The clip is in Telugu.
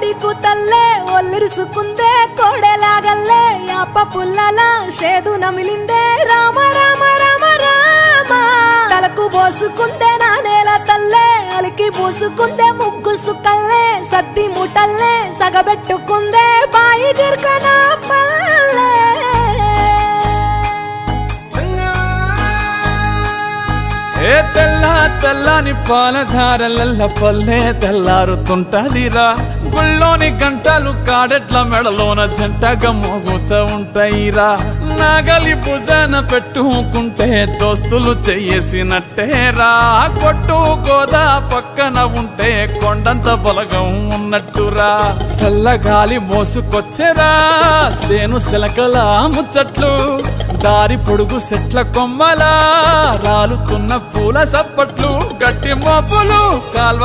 కోడి కూతల్లే ఒల్లిరుసుకుందే కోడెలాగల్లే యాప పుల్లల షేదు నమిలిందే రామ రామ రామ రామ తలకు పోసుకుందే నానేల తల్లే అలికి పూసుకుందే ముగ్గు సుక్కల్లే సత్తి ముటల్లే సగబెట్టుకుందే బాయి గిర్కన పల్లె ఏ తెల్ల తెల్లని పాలధారలల్ల పల్లె తెల్లారుతుంటదిరా గుళ్ళోని గంటలు కాడెట్ల మెడలోన జంటగా మోగుతూ ఉంటాయిరా నాగలి భుజాన పెట్టుకుంటే దోస్తులు చెయ్యేసినట్టేరా కొట్టు గోదా పక్కన ఉంటే కొండంత బలగం ఉన్నట్టురా చల్లగాలి మోసుకొచ్చెరా సేను శిలకల ముచ్చట్లు దారి పొడుగు సెట్ల కొమ్మలా రాలుతున్న పూల సప్పట్లు గట్టి మోపులు కాల్వ